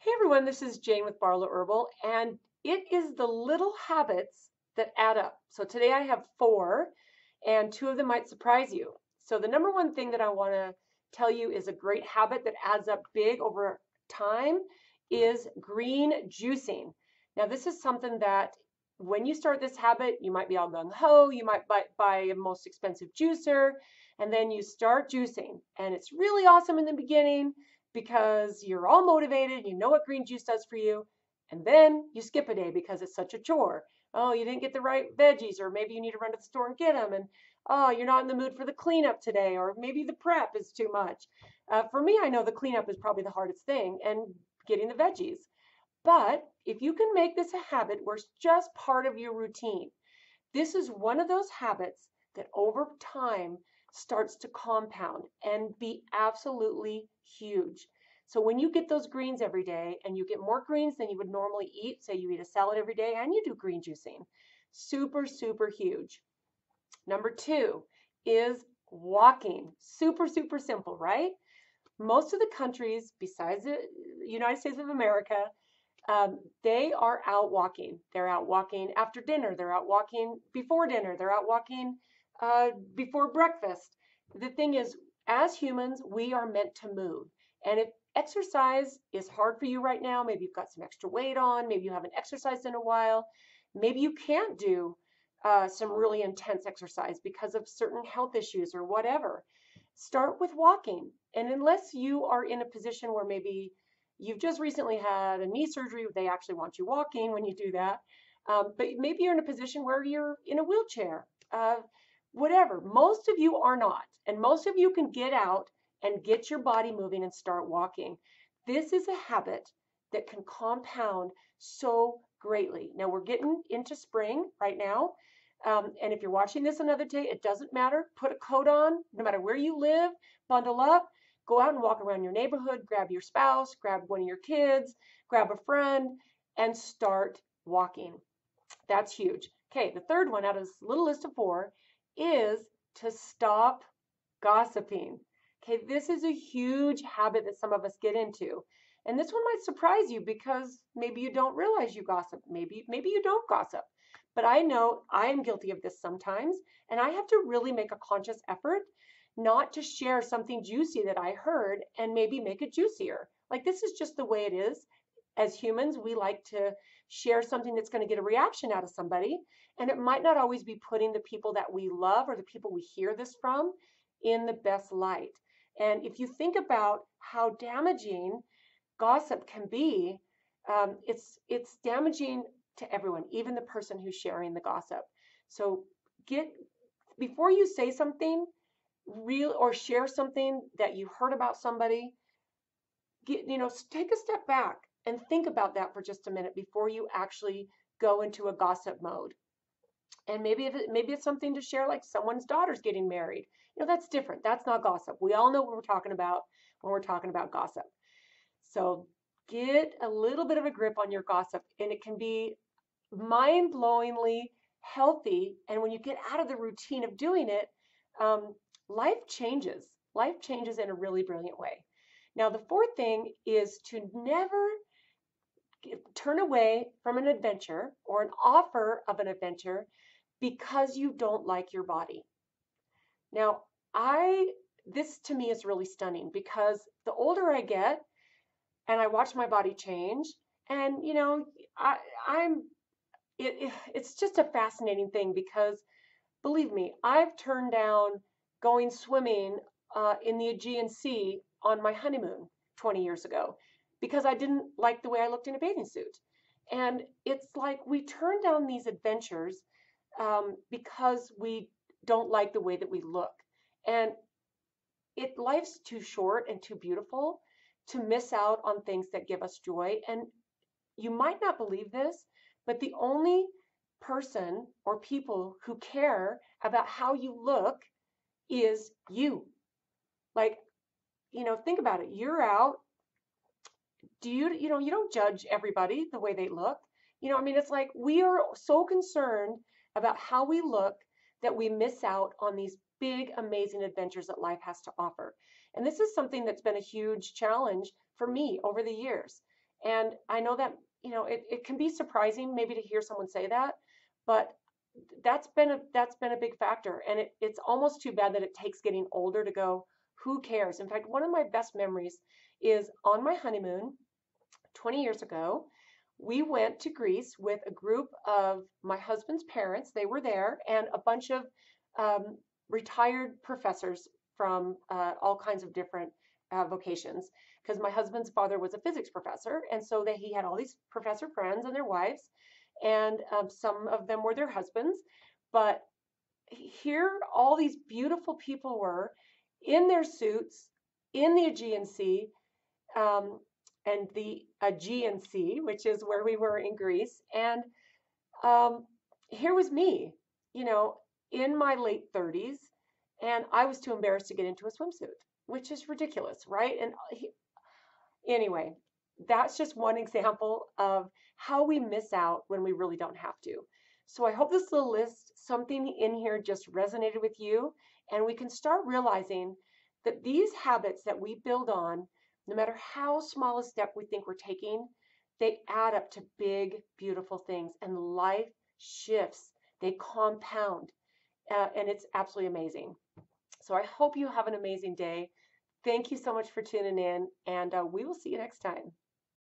Hey everyone, this is Jane with Barlow Herbal, and it is the little habits that add up. So today I have four, and two of them might surprise you. So the number one thing that I want to tell you is a great habit that adds up big over time is green juicing. Now, this is something that when you start this habit, you might be all gung ho, you might buy a most expensive juicer, and then you start juicing. And it's really awesome in the beginning because you're all motivated, you know what green juice does for you, and then you skip a day because it's such a chore. Oh, you didn't get the right veggies, or maybe you need to run to the store and get them, and oh, you're not in the mood for the cleanup today, or maybe the prep is too much. For me, I know the cleanup is probably the hardest thing, and getting the veggies. But if you can make this a habit where it's just part of your routine, this is one of those habits that over time starts to compound and be absolutely huge. So when you get those greens every day and you get more greens than you would normally eat, say you eat a salad every day and you do green juicing, super, super huge. Number two is walking. Super, super simple, right? Most of the countries besides the United States of America, they are out walking. They're out walking after dinner. They're out walking before dinner. They're out walking before breakfast. The thing is, as humans, we are meant to move. And if exercise is hard for you right now, maybe you've got some extra weight on, maybe you haven't exercised in a while, maybe you can't do some really intense exercise because of certain health issues or whatever. Start with walking. And unless you are in a position where maybe you've just recently had a knee surgery, they actually want you walking when you do that. But maybe you're in a position where you're in a wheelchair, whatever. Most of you are not. And most of you can get out and get your body moving and start walking. This is a habit that can compound so greatly. Now we're getting into spring right now. And if you're watching this another day, it doesn't matter. Put a coat on, no matter where you live, bundle up, go out and walk around your neighborhood, grab your spouse, grab one of your kids, grab a friend, and start walking. That's huge. Okay, the third one out of this little list of four is to stop gossiping. Okay, this is a huge habit that some of us get into. And this one might surprise you because maybe you don't realize you gossip. Maybe you don't gossip. But I know I am guilty of this sometimes, and I have to really make a conscious effort not to share something juicy that I heard and maybe make it juicier. Like this is just the way it is. As humans, we like to share something that's going to get a reaction out of somebody, and it might not always be putting the people that we love or the people we hear this from in the best light. And if you think about how damaging gossip can be, it's damaging to everyone, even the person who's sharing the gossip. So get before you say something real or share something that you heard about somebody, take a step back and think about that for just a minute before you actually go into a gossip mode. And maybe it's something to share, like someone's daughter's getting married. That's different. That's not gossip. We all know what we're talking about when we're talking about gossip. So get a little bit of a grip on your gossip, and it can be mind-blowingly healthy. And when you get out of the routine of doing it, life changes. Life changes in a really brilliant way. Now, the fourth thing is to never turn away from an adventure or an offer of an adventure because you don't like your body. Now, this to me is really stunning because the older I get and I watch my body change, and I, I'm it's just a fascinating thing because believe me, I've turned down going swimming in the Aegean Sea on my honeymoon 20 years ago because I didn't like the way I looked in a bathing suit. And it's like we turn down these adventures because we don't like the way that we look. And life's too short and too beautiful to miss out on things that give us joy. And you might not believe this, but the only person or people who care about how you look is you. Like, think about it. You're out. You don't judge everybody the way they look. It's like we are so concerned about how we look that we miss out on these big, amazing adventures that life has to offer. And this is something that's been a huge challenge for me over the years. And I know that, it can be surprising maybe to hear someone say that, but that's been a big factor. And it's almost too bad that it takes getting older to go, who cares? In fact, one of my best memories is on my honeymoon 20 years ago. We went to Greece with a group of my husband's parents. They were there, and a bunch of um, retired professors from all kinds of different vocations. Because my husband's father was a physics professor, and so he had all these professor friends and their wives, and some of them were their husbands. But here, all these beautiful people were in their suits in the Aegean Sea, um, and the Aegean Sea, which is where we were in Greece. And um, here was me, you know, in my late 30s, and I was too embarrassed to get into a swimsuit, which is ridiculous, right? And anyway, that's just one example of how we miss out when we really don't have to. So I hope this little list, something in here just resonated with you, and we can start realizing that these habits that we build on, no matter how small a step we think we're taking, they add up to big, beautiful things, and life shifts. They compound, and it's absolutely amazing. So I hope you have an amazing day. Thank you so much for tuning in, and we will see you next time.